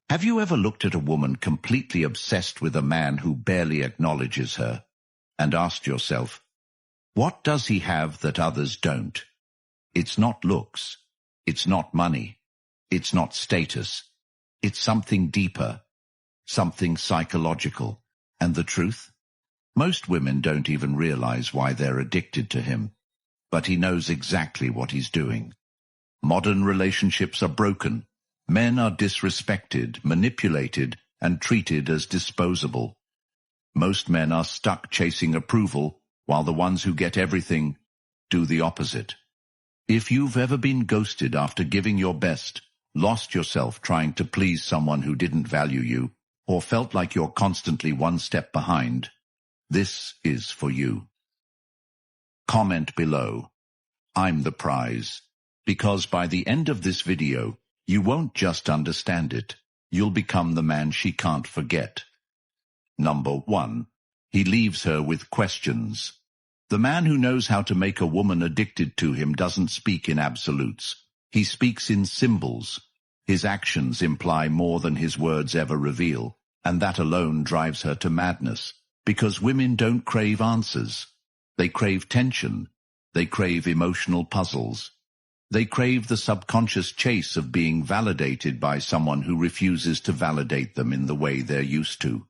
Have you ever looked at a woman completely obsessed with a man who barely acknowledges her, and asked yourself, what does he have that others don't? It's not looks. It's not money. It's not status. It's something deeper, something psychological. And the truth? Most women don't even realize why they're addicted to him, but he knows exactly what he's doing. Modern relationships are broken. Men are disrespected, manipulated, and treated as disposable. Most men are stuck chasing approval, while the ones who get everything do the opposite. If you've ever been ghosted after giving your best, lost yourself trying to please someone who didn't value you, or felt like you're constantly one step behind, this is for you. Comment below, I'm the prize, because by the end of this video, you won't just understand it, you'll become the man she can't forget. Number 1. He leaves her with questions. The man who knows how to make a woman addicted to him doesn't speak in absolutes. He speaks in symbols. His actions imply more than his words ever reveal, and that alone drives her to madness, because women don't crave answers. They crave tension. They crave emotional puzzles. They crave the subconscious chase of being validated by someone who refuses to validate them in the way they're used to.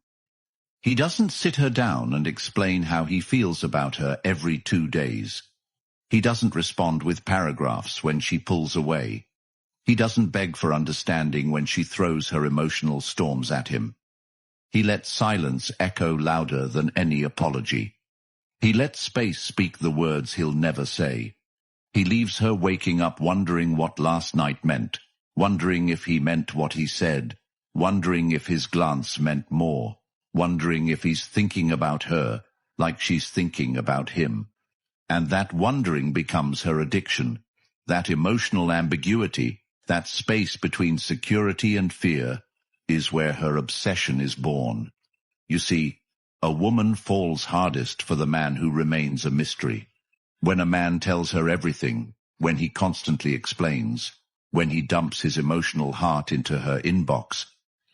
He doesn't sit her down and explain how he feels about her every 2 days. He doesn't respond with paragraphs when she pulls away. He doesn't beg for understanding when she throws her emotional storms at him. He lets silence echo louder than any apology. He lets space speak the words he'll never say. He leaves her waking up wondering what last night meant, wondering if he meant what he said, wondering if his glance meant more, wondering if he's thinking about her like she's thinking about him. And that wondering becomes her addiction, that emotional ambiguity, that space between security and fear, is where her obsession is born. You see, a woman falls hardest for the man who remains a mystery. When a man tells her everything, when he constantly explains, when he dumps his emotional heart into her inbox,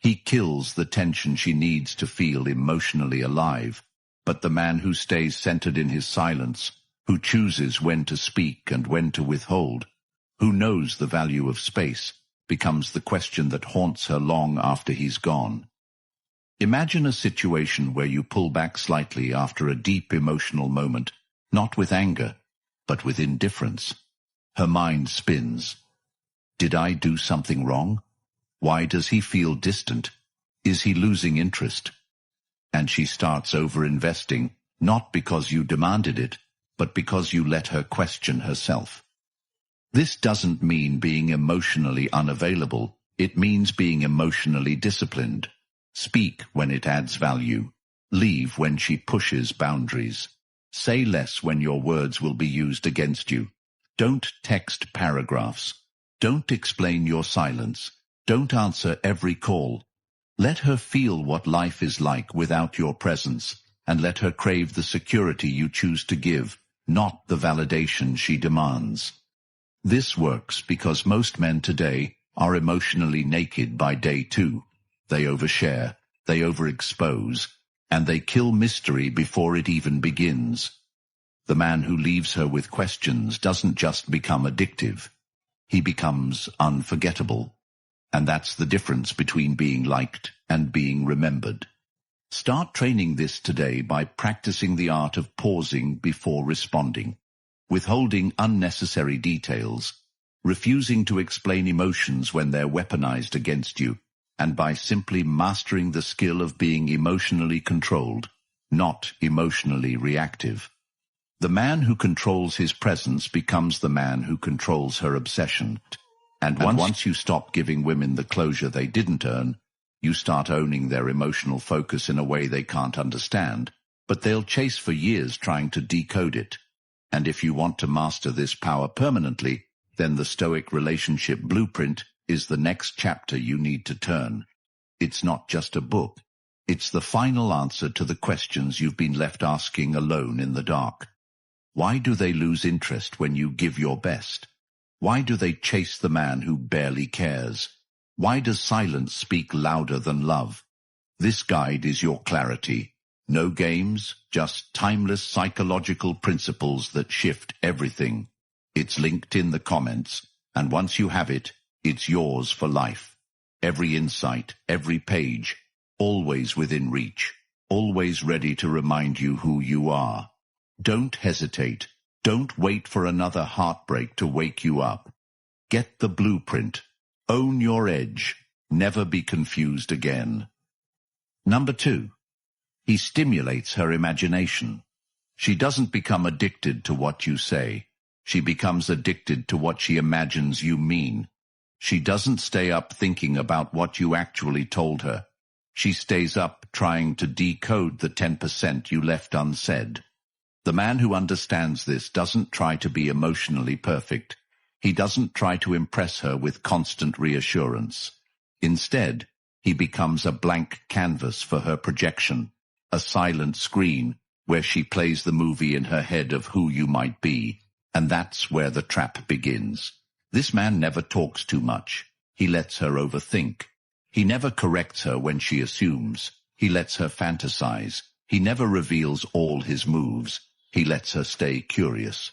he kills the tension she needs to feel emotionally alive. But the man who stays centered in his silence, who chooses when to speak and when to withhold, who knows the value of space, becomes the question that haunts her long after he's gone. Imagine a situation where you pull back slightly after a deep emotional moment, not with anger, but with indifference. Her mind spins. Did I do something wrong? Why does he feel distant? Is he losing interest? And she starts over-investing, not because you demanded it, but because you let her question herself. This doesn't mean being emotionally unavailable. It means being emotionally disciplined. Speak when it adds value. Leave when she pushes boundaries. Say less when your words will be used against you. Don't text paragraphs. Don't explain your silence. Don't answer every call. Let her feel what life is like without your presence, and let her crave the security you choose to give, not the validation she demands. This works because most men today are emotionally naked by day 2. They overshare, they overexpose, and they kill mystery before it even begins. The man who leaves her with questions doesn't just become addictive. He becomes unforgettable. And that's the difference between being liked and being remembered. Start training this today by practicing the art of pausing before responding, withholding unnecessary details, refusing to explain emotions when they're weaponized against you, and by simply mastering the skill of being emotionally controlled, not emotionally reactive. The man who controls his presence becomes the man who controls her obsession. And once you stop giving women the closure they didn't earn, you start owning their emotional focus in a way they can't understand, but they'll chase for years trying to decode it. And if you want to master this power permanently, then the Stoic relationship blueprint is the next chapter you need to turn. It's not just a book. It's the final answer to the questions you've been left asking alone in the dark. Why do they lose interest when you give your best? Why do they chase the man who barely cares? Why does silence speak louder than love? This guide is your clarity. No games, just timeless psychological principles that shift everything. It's linked in the comments, and once you have it, it's yours for life. Every insight, every page, always within reach, always ready to remind you who you are. Don't hesitate. Don't wait for another heartbreak to wake you up. Get the blueprint. Own your edge. Never be confused again. Number 2. He stimulates her imagination. She doesn't become addicted to what you say. She becomes addicted to what she imagines you mean. She doesn't stay up thinking about what you actually told her. She stays up trying to decode the 10% you left unsaid. The man who understands this doesn't try to be emotionally perfect. He doesn't try to impress her with constant reassurance. Instead, he becomes a blank canvas for her projection, a silent screen where she plays the movie in her head of who you might be, and that's where the trap begins. This man never talks too much. He lets her overthink. He never corrects her when she assumes. He lets her fantasize. He never reveals all his moves. He lets her stay curious.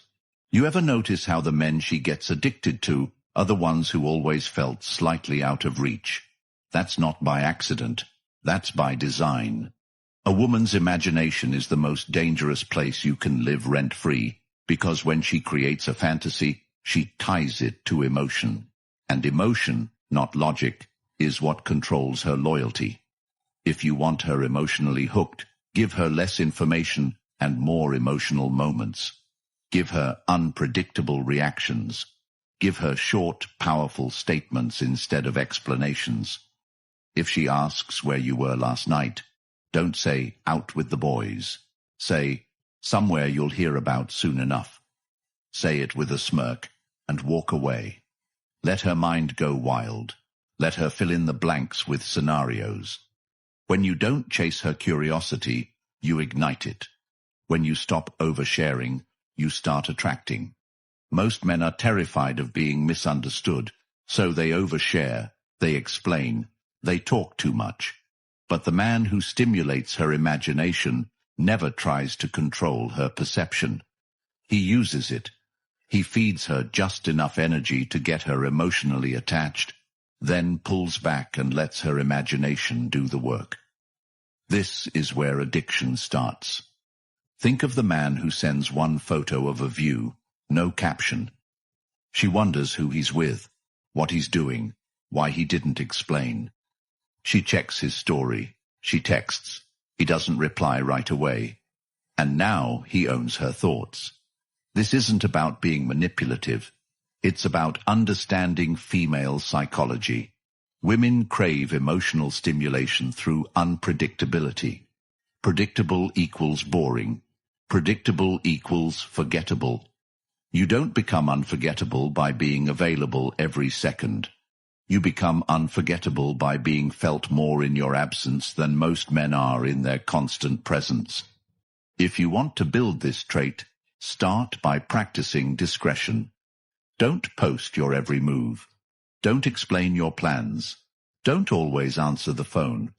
You ever notice how the men she gets addicted to are the ones who always felt slightly out of reach? That's not by accident. That's by design. A woman's imagination is the most dangerous place you can live rent-free, because when she creates a fantasy, she ties it to emotion. And emotion, not logic, is what controls her loyalty. If you want her emotionally hooked, give her less information and more emotional moments. Give her unpredictable reactions. Give her short, powerful statements instead of explanations. If she asks where you were last night, don't say, out with the boys. Say, somewhere you'll hear about soon enough. Say it with a smirk and walk away. Let her mind go wild. Let her fill in the blanks with scenarios. When you don't chase her curiosity, you ignite it. When you stop oversharing, you start attracting. Most men are terrified of being misunderstood, so they overshare, they explain, they talk too much. But the man who stimulates her imagination never tries to control her perception. He uses it. He feeds her just enough energy to get her emotionally attached, then pulls back and lets her imagination do the work. This is where addiction starts. Think of the man who sends one photo of a view, no caption. She wonders who he's with, what he's doing, why he didn't explain. She checks his story. She texts. He doesn't reply right away. And now he owns her thoughts. This isn't about being manipulative. It's about understanding female psychology. Women crave emotional stimulation through unpredictability. Predictable equals boring. Predictable equals forgettable. You don't become unforgettable by being available every second. You become unforgettable by being felt more in your absence than most men are in their constant presence. If you want to build this trait, start by practicing discretion. Don't post your every move. Don't explain your plans. Don't always answer the phone.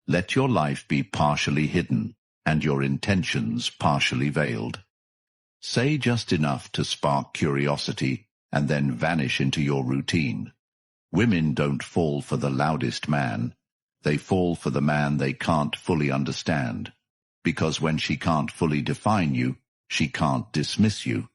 Let your life be partially hidden and your intentions partially veiled. Say just enough to spark curiosity and then vanish into your routine. Women don't fall for the loudest man. They fall for the man they can't fully understand. Because when she can't fully define you, she can't dismiss you.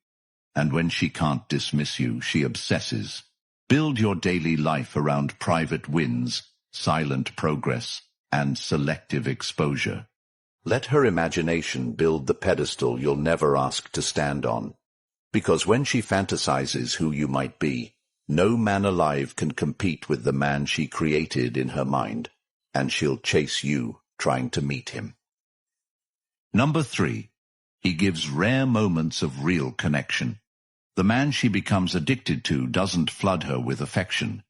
And when she can't dismiss you, she obsesses. Build your daily life around private wins, silent progress, and selective exposure. Let her imagination build the pedestal you'll never ask to stand on. Because when she fantasizes who you might be, no man alive can compete with the man she created in her mind, and she'll chase you trying to meet him. Number 3. He gives rare moments of real connection. The man she becomes addicted to doesn't flood her with affection.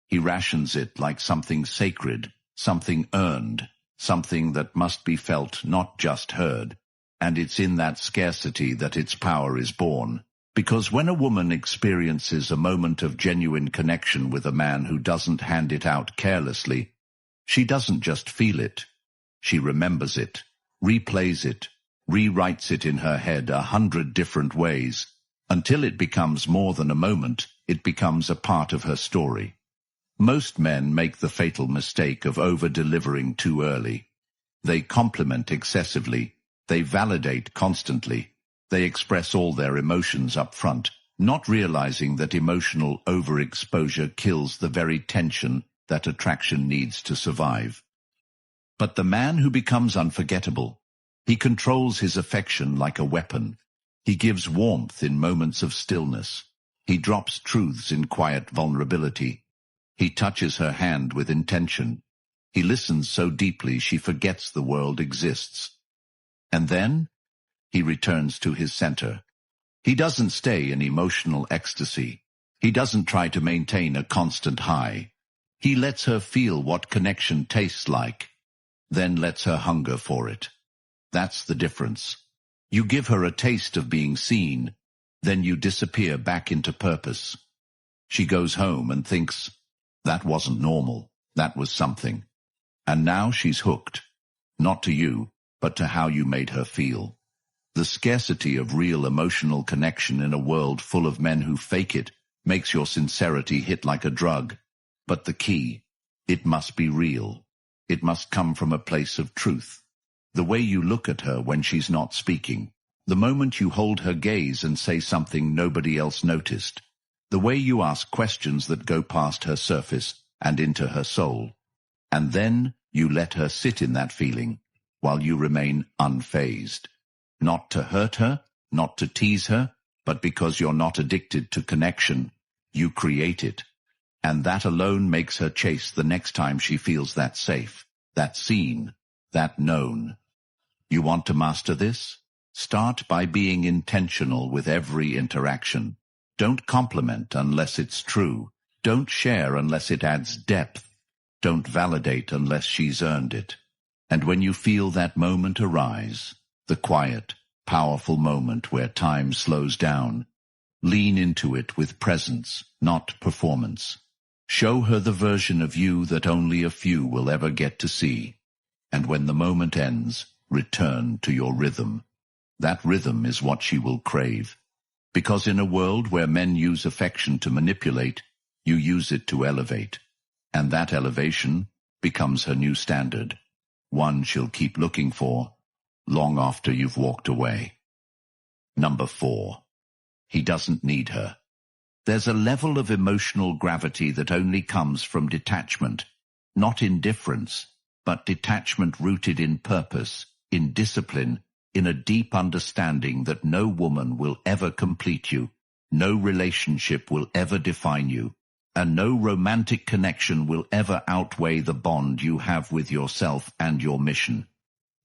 He rations it like something sacred, something earned, something that must be felt, not just heard. And it's in that scarcity that its power is born. Because when a woman experiences a moment of genuine connection with a man who doesn't hand it out carelessly, she doesn't just feel it. She remembers it, replays it, rewrites it in her head 100 different ways, until it becomes more than a moment, it becomes a part of her story. Most men make the fatal mistake of over-delivering too early. They compliment excessively, they validate constantly, they express all their emotions up front, not realizing that emotional overexposure kills the very tension that attraction needs to survive. But the man who becomes unforgettable, he controls his affection like a weapon. He gives warmth in moments of stillness. He drops truths in quiet vulnerability. He touches her hand with intention. He listens so deeply she forgets the world exists. And then he returns to his center. He doesn't stay in emotional ecstasy. He doesn't try to maintain a constant high. He lets her feel what connection tastes like, then lets her hunger for it. That's the difference. You give her a taste of being seen, then you disappear back into purpose. She goes home and thinks, that wasn't normal, that was something. And now she's hooked, not to you, but to how you made her feel. The scarcity of real emotional connection in a world full of men who fake it makes your sincerity hit like a drug. But the key, it must be real. It must come from a place of truth. The way you look at her when she's not speaking. The moment you hold her gaze and say something nobody else noticed. The way you ask questions that go past her surface and into her soul. And then you let her sit in that feeling while you remain unfazed. Not to hurt her, not to tease her, but because you're not addicted to connection, you create it. And that alone makes her chase the next time she feels that safe, that seen, that known. You want to master this? Start by being intentional with every interaction. Don't compliment unless it's true. Don't share unless it adds depth. Don't validate unless she's earned it. And when you feel that moment arise, the quiet, powerful moment where time slows down, lean into it with presence, not performance. Show her the version of you that only a few will ever get to see. And when the moment ends, return to your rhythm. That rhythm is what she will crave. Because in a world where men use affection to manipulate, you use it to elevate. And that elevation becomes her new standard. One she'll keep looking for, long after you've walked away. Number 4. He doesn't need her. There's a level of emotional gravity that only comes from detachment, not indifference, but detachment rooted in purpose, in discipline, in a deep understanding that no woman will ever complete you, no relationship will ever define you, and no romantic connection will ever outweigh the bond you have with yourself and your mission.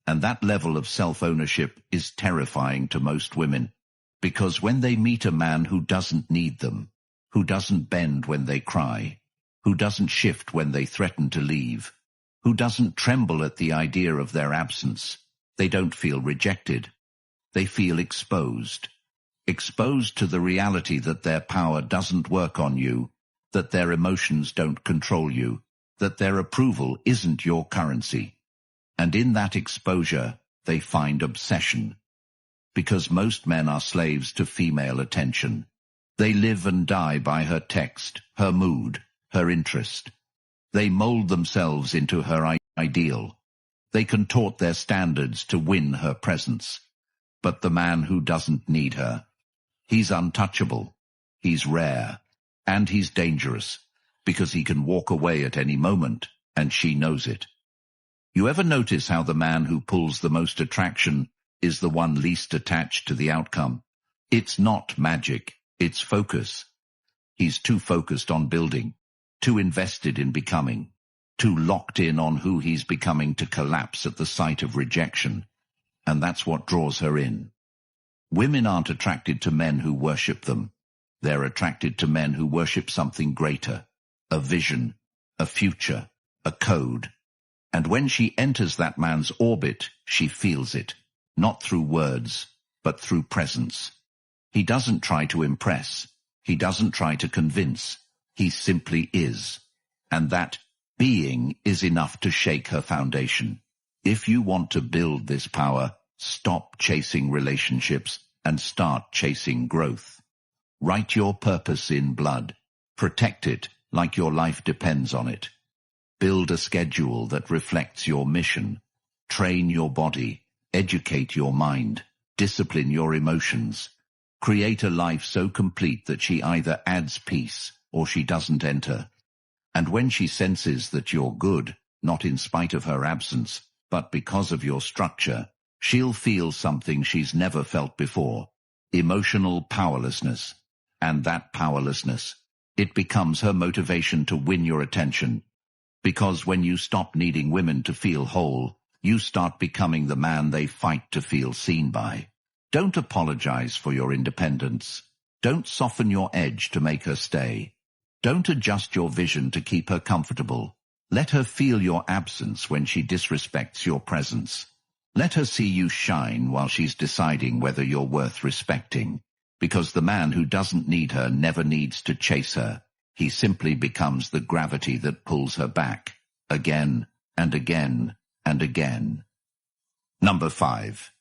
And that level of self-ownership is terrifying to most women, because when they meet a man who doesn't need them, who doesn't bend when they cry, who doesn't shift when they threaten to leave, who doesn't tremble at the idea of their absence, they don't feel rejected. They feel exposed. Exposed to the reality that their power doesn't work on you, that their emotions don't control you, that their approval isn't your currency. And in that exposure, they find obsession. Because most men are slaves to female attention. They live and die by her text, her mood, her interest. They mold themselves into her ideal. They contort their standards to win her presence. But the man who doesn't need her, he's untouchable, he's rare, and he's dangerous, because he can walk away at any moment, and she knows it. You ever notice how the man who pulls the most attraction is the one least attached to the outcome? It's not magic, it's focus. He's too focused on building, too invested in becoming, too locked in on who he's becoming to collapse at the sight of rejection. And that's what draws her in. Women aren't attracted to men who worship them. They're attracted to men who worship something greater, a vision, a future, a code. And when she enters that man's orbit, she feels it, not through words, but through presence. He doesn't try to impress. He doesn't try to convince. He simply is. And that being is enough to shake her foundation. If you want to build this power, stop chasing relationships and start chasing growth. Write your purpose in blood. Protect it like your life depends on it. Build a schedule that reflects your mission. Train your body. Educate your mind. Discipline your emotions. Create a life so complete that she either adds peace or she doesn't enter. And when she senses that you're good, not in spite of her absence, but because of your structure, she'll feel something she's never felt before. Emotional powerlessness. And that powerlessness, it becomes her motivation to win your attention. Because when you stop needing women to feel whole, you start becoming the man they fight to feel seen by. Don't apologize for your independence. Don't soften your edge to make her stay. Don't adjust your vision to keep her comfortable. Let her feel your absence when she disrespects your presence. Let her see you shine while she's deciding whether you're worth respecting. Because the man who doesn't need her never needs to chase her. He simply becomes the gravity that pulls her back, again and again and again. Number 5.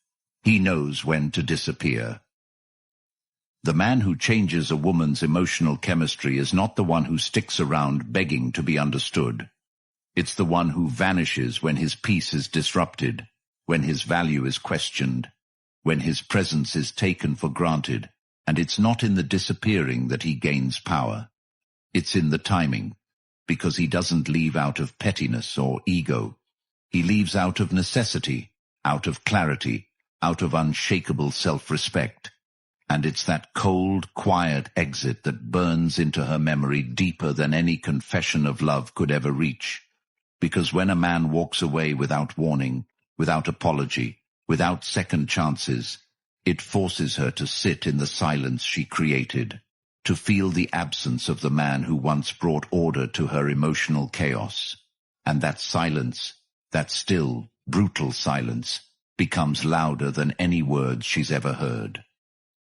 He knows when to disappear. The man who changes a woman's emotional chemistry is not the one who sticks around begging to be understood. It's the one who vanishes when his peace is disrupted, when his value is questioned, when his presence is taken for granted, and it's not in the disappearing that he gains power. It's in the timing, because he doesn't leave out of pettiness or ego. He leaves out of necessity, out of clarity, out of unshakable self-respect. And it's that cold, quiet exit that burns into her memory deeper than any confession of love could ever reach. Because when a man walks away without warning, without apology, without second chances, it forces her to sit in the silence she created, to feel the absence of the man who once brought order to her emotional chaos. And that silence, that still, brutal silence, becomes louder than any words she's ever heard.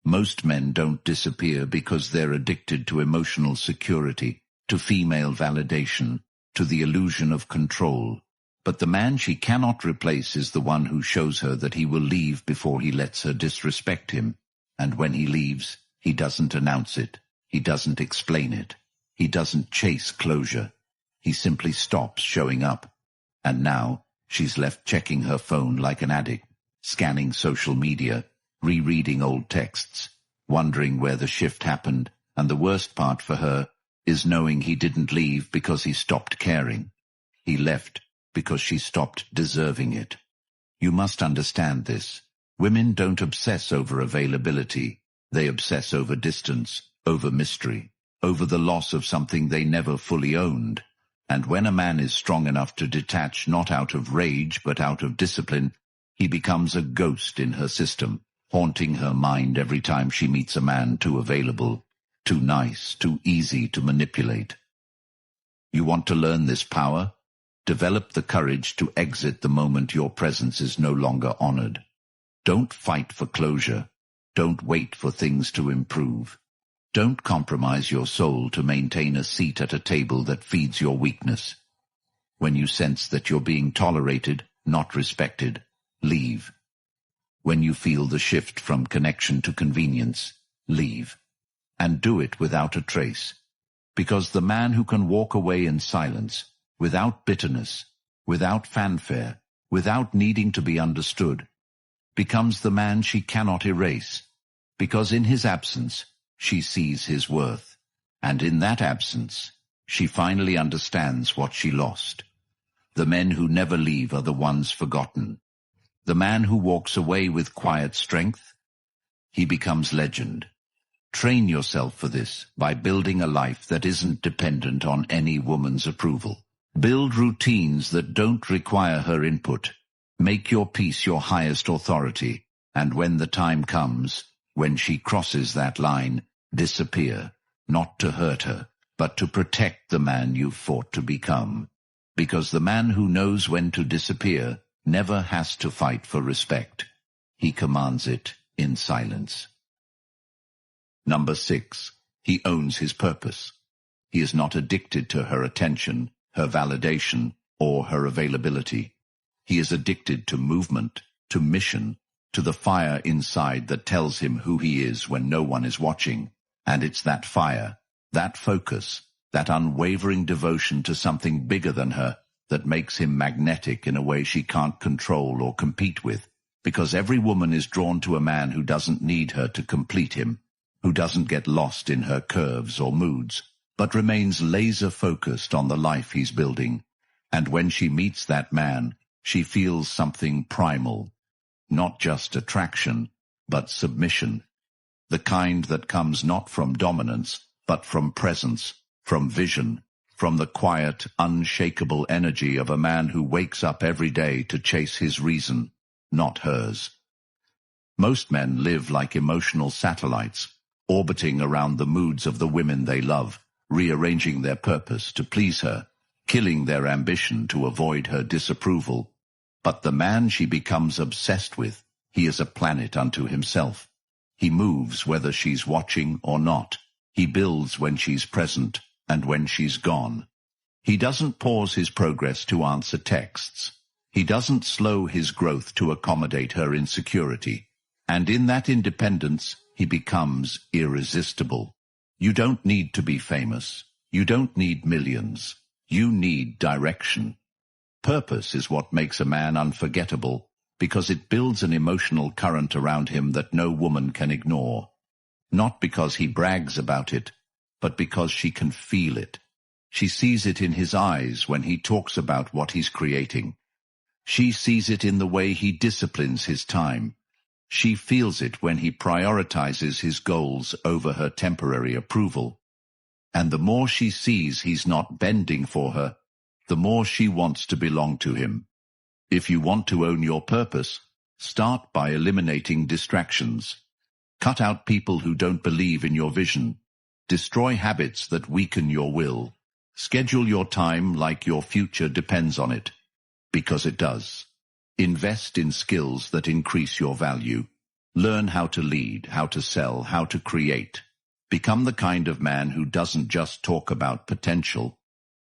Most men don't disappear because they're addicted to emotional security, to female validation, to the illusion of control. But the man she cannot replace is the one who shows her that he will leave before he lets her disrespect him. And when he leaves, he doesn't announce it. He doesn't explain it. He doesn't chase closure. He simply stops showing up. And now, she's left checking her phone like an addict, scanning social media, rereading old texts, wondering where the shift happened, and the worst part for her is knowing he didn't leave because he stopped caring. He left because she stopped deserving it. You must understand this. Women don't obsess over availability. They obsess over distance, over mystery, over the loss of something they never fully owned. And when a man is strong enough to detach not out of rage but out of discipline, he becomes a ghost in her system, haunting her mind every time she meets a man too available, too nice, too easy to manipulate. You want to learn this power? Develop the courage to exit the moment your presence is no longer honored. Don't fight for closure. Don't wait for things to improve. Don't compromise your soul to maintain a seat at a table that feeds your weakness. When you sense that you're being tolerated, not respected, leave. When you feel the shift from connection to convenience, leave. And do it without a trace. Because the man who can walk away in silence, without bitterness, without fanfare, without needing to be understood, becomes the man she cannot erase. Because in his absence, she sees his worth. And in that absence, she finally understands what she lost. The men who never leave are the ones forgotten. The man who walks away with quiet strength, he becomes legend. Train yourself for this by building a life that isn't dependent on any woman's approval. Build routines that don't require her input. Make your peace your highest authority. And when the time comes, when she crosses that line, disappear, not to hurt her, but to protect the man you've fought to become. Because the man who knows when to disappear never has to fight for respect. He commands it in silence. Number 6. He owns his purpose. He is not addicted to her attention, her validation, or her availability. He is addicted to movement, to mission, to the fire inside that tells him who he is when no one is watching. And it's that fire, that focus, that unwavering devotion to something bigger than her that makes him magnetic in a way she can't control or compete with. Because every woman is drawn to a man who doesn't need her to complete him, who doesn't get lost in her curves or moods, but remains laser-focused on the life he's building. And when she meets that man, she feels something primal, not just attraction, but submission, the kind that comes not from dominance, but from presence, from vision, from the quiet, unshakable energy of a man who wakes up every day to chase his reason, not hers. Most men live like emotional satellites, orbiting around the moods of the women they love, rearranging their purpose to please her, killing their ambition to avoid her disapproval. But the man she becomes obsessed with, he is a planet unto himself. He moves whether she's watching or not. He builds when she's present and when she's gone. He doesn't pause his progress to answer texts. He doesn't slow his growth to accommodate her insecurity. And in that independence, he becomes irresistible. You don't need to be famous. You don't need millions. You need direction. Purpose is what makes a man unforgettable, because it builds an emotional current around him that no woman can ignore. Not because he brags about it, but because she can feel it. She sees it in his eyes when he talks about what he's creating. She sees it in the way he disciplines his time. She feels it when he prioritizes his goals over her temporary approval. And the more she sees he's not bending for her, the more she wants to belong to him. If you want to own your purpose, start by eliminating distractions. Cut out people who don't believe in your vision. Destroy habits that weaken your will. Schedule your time like your future depends on it, because it does. Invest in skills that increase your value. Learn how to lead, how to sell, how to create. Become the kind of man who doesn't just talk about potential.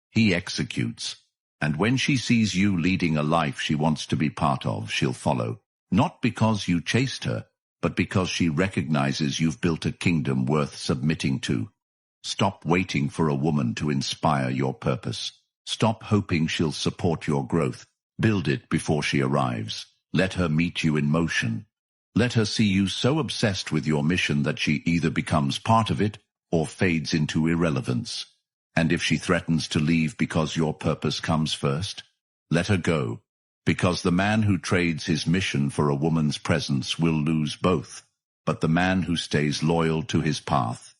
He executes. And when she sees you leading a life she wants to be part of, she'll follow. Not because you chased her, but because she recognizes you've built a kingdom worth submitting to. Stop waiting for a woman to inspire your purpose. Stop hoping she'll support your growth. Build it before she arrives. Let her meet you in motion. Let her see you so obsessed with your mission that she either becomes part of it or fades into irrelevance. And if she threatens to leave because your purpose comes first, let her go, because the man who trades his mission for a woman's presence will lose both. But the man who stays loyal to his path,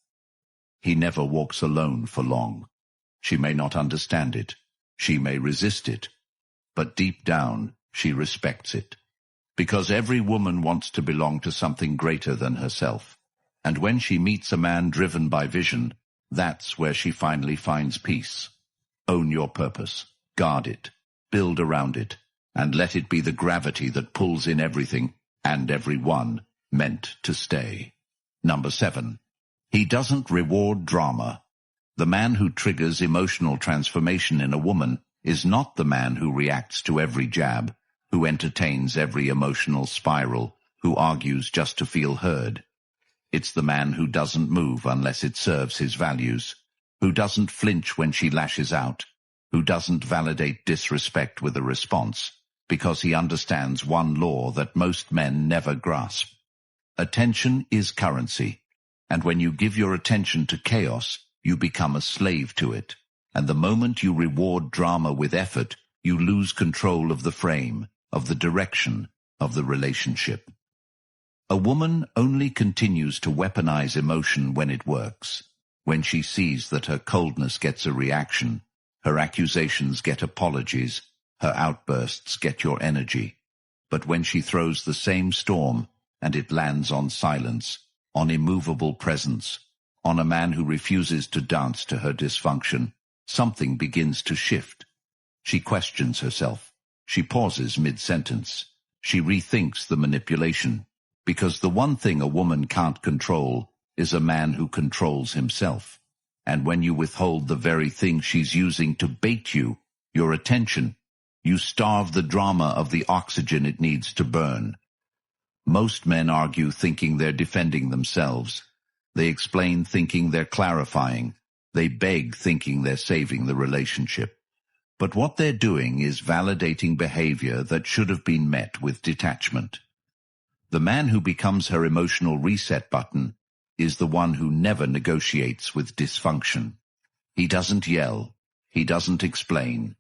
he never walks alone for long. She may not understand it. She may resist it. But deep down, she respects it. Because every woman wants to belong to something greater than herself. And when she meets a man driven by vision, that's where she finally finds peace. Own your purpose. Guard it. Build around it. And let it be the gravity that pulls in everything and everyone meant to stay. Number 7. He doesn't reward drama. The man who triggers emotional transformation in a woman is not the man who reacts to every jab, who entertains every emotional spiral, who argues just to feel heard. It's the man who doesn't move unless it serves his values, who doesn't flinch when she lashes out, who doesn't validate disrespect with a response, because he understands one law that most men never grasp. Attention is currency, and when you give your attention to chaos, you become a slave to it. And the moment you reward drama with effort, you lose control of the frame, of the direction, of the relationship. A woman only continues to weaponize emotion when it works, when she sees that her coldness gets a reaction, her accusations get apologies, her outbursts get your energy. But when she throws the same storm, and it lands on silence, on immovable presence, on a man who refuses to dance to her dysfunction, something begins to shift. She questions herself. She pauses mid-sentence. She rethinks the manipulation. Because the one thing a woman can't control is a man who controls himself. And when you withhold the very thing she's using to bait you, your attention, you starve the drama of the oxygen it needs to burn. Most men argue thinking they're defending themselves. They explain thinking they're clarifying. They beg thinking they're saving the relationship. But what they're doing is validating behavior that should have been met with detachment. The man who becomes her emotional reset button is the one who never negotiates with dysfunction. He doesn't yell. He doesn't explain.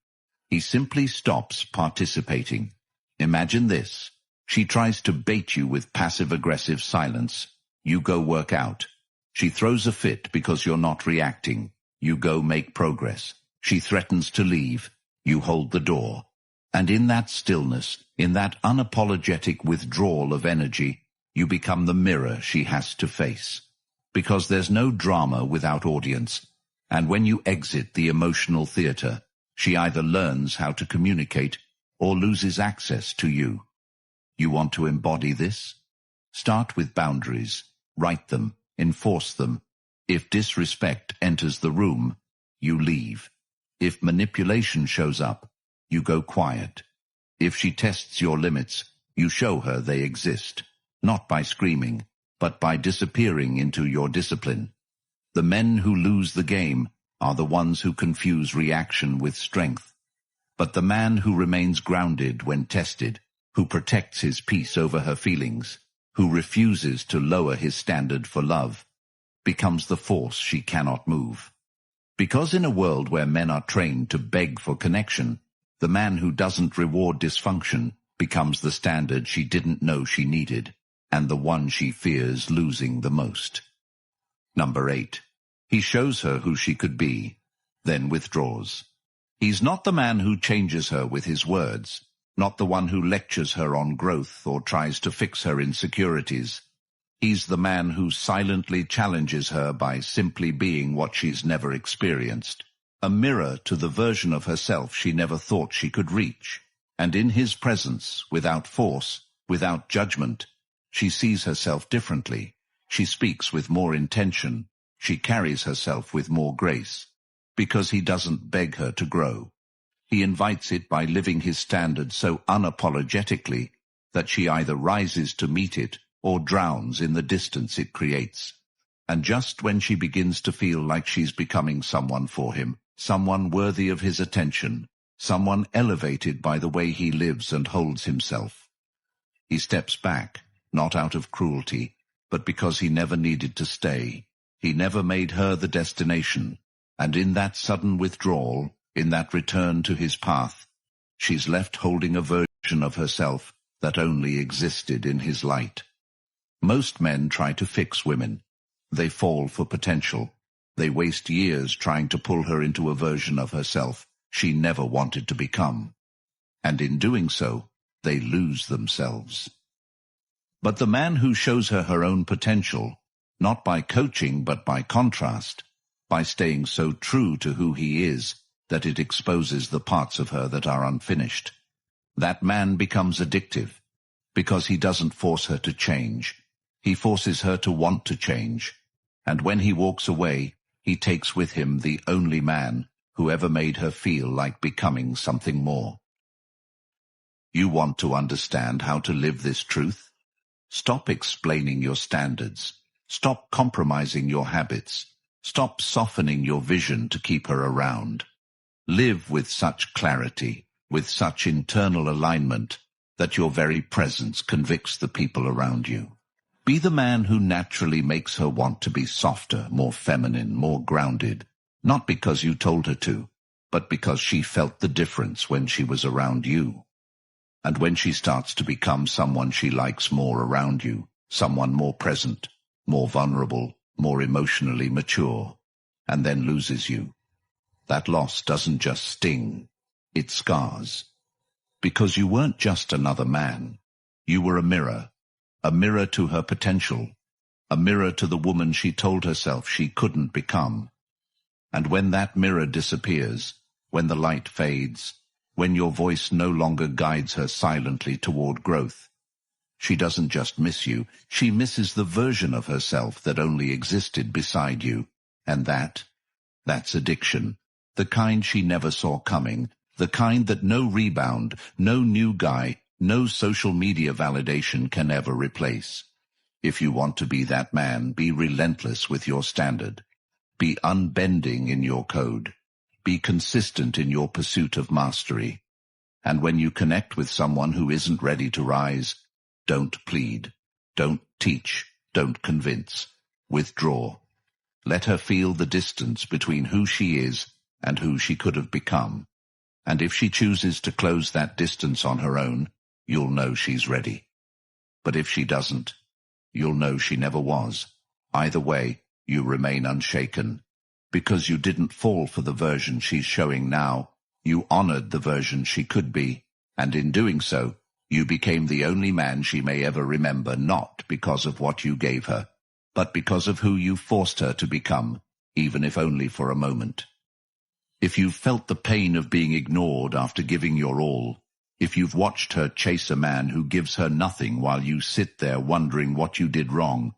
He simply stops participating. Imagine this. She tries to bait you with passive-aggressive silence. You go work out. She throws a fit because you're not reacting. You go make progress. She threatens to leave. You hold the door. And in that stillness, in that unapologetic withdrawal of energy, you become the mirror she has to face. Because there's no drama without audience. And when you exit the emotional theater, she either learns how to communicate or loses access to you. You want to embody this? Start with boundaries. Write them. Enforce them. If disrespect enters the room, you leave. If manipulation shows up, you go quiet. If she tests your limits, you show her they exist, not by screaming, but by disappearing into your discipline. The men who lose the game are the ones who confuse reaction with strength. But the man who remains grounded when tested, who protects his peace over her feelings, who refuses to lower his standard for love, becomes the force she cannot move. Because in a world where men are trained to beg for connection, the man who doesn't reward dysfunction becomes the standard she didn't know she needed, and the one she fears losing the most. Number 8. He shows her who she could be, then withdraws. He's not the man who changes her with his words, not the one who lectures her on growth or tries to fix her insecurities. He's the man who silently challenges her by simply being what she's never experienced, a mirror to the version of herself she never thought she could reach. And in his presence, without force, without judgment, she sees herself differently. She speaks with more intention. She carries herself with more grace. Because he doesn't beg her to grow. He invites it by living his standard so unapologetically that she either rises to meet it or drowns in the distance it creates. And just when she begins to feel like she's becoming someone for him, someone worthy of his attention, someone elevated by the way he lives and holds himself, he steps back, not out of cruelty, but because he never needed to stay. He never made her the destination. And in that sudden withdrawal, in that return to his path, she's left holding a version of herself that only existed in his light. Most men try to fix women. They fall for potential. They waste years trying to pull her into a version of herself she never wanted to become. And in doing so, they lose themselves. But the man who shows her her own potential, not by coaching but by contrast, by staying so true to who he is that it exposes the parts of her that are unfinished, that man becomes addictive, because he doesn't force her to change. He forces her to want to change, and when he walks away, he takes with him the only man who ever made her feel like becoming something more. You want to understand how to live this truth? Stop explaining your standards. Stop compromising your habits. Stop softening your vision to keep her around. Live with such clarity, with such internal alignment, that your very presence convicts the people around you. Be the man who naturally makes her want to be softer, more feminine, more grounded, not because you told her to, but because she felt the difference when she was around you. And when she starts to become someone she likes more around you, someone more present, more vulnerable, more emotionally mature, and then loses you, that loss doesn't just sting, it scars. Because you weren't just another man. You were a mirror to her potential, a mirror to the woman she told herself she couldn't become. And when that mirror disappears, when the light fades, when your voice no longer guides her silently toward growth, She doesn't just miss you, she misses the version of herself that only existed beside you. And that's addiction. The kind she never saw coming. The kind that no rebound, no new guy, no social media validation can ever replace. If you want to be that man, be relentless with your standard. Be unbending in your code. Be consistent in your pursuit of mastery. And when you connect with someone who isn't ready to rise, don't plead, don't teach, don't convince. Withdraw. Let her feel the distance between who she is and who she could have become. And if she chooses to close that distance on her own, you'll know she's ready. But if she doesn't, you'll know she never was. Either way, you remain unshaken. Because you didn't fall for the version she's showing now, you honored the version she could be, and in doing so, you became the only man she may ever remember, not because of what you gave her, but because of who you forced her to become, even if only for a moment. If you've felt the pain of being ignored after giving your all, if you've watched her chase a man who gives her nothing while you sit there wondering what you did wrong,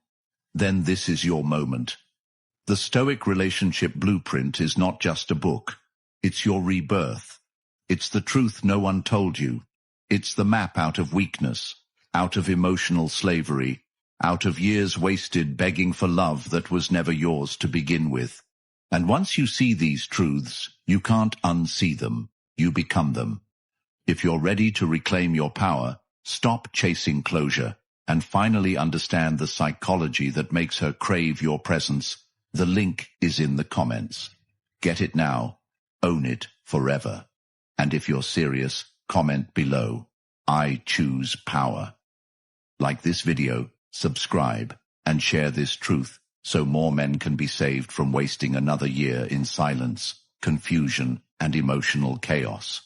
then this is your moment. The Stoic Relationship Blueprint is not just a book. It's your rebirth. It's the truth no one told you. It's the map out of weakness, out of emotional slavery, out of years wasted begging for love that was never yours to begin with. And once you see these truths, you can't unsee them. You become them. If you're ready to reclaim your power, stop chasing closure, and finally understand the psychology that makes her crave your presence, the link is in the comments. Get it now. Own it forever. And if you're serious, comment below. I choose power. Like this video, subscribe, and share this truth so more men can be saved from wasting another year in silence, confusion, and emotional chaos.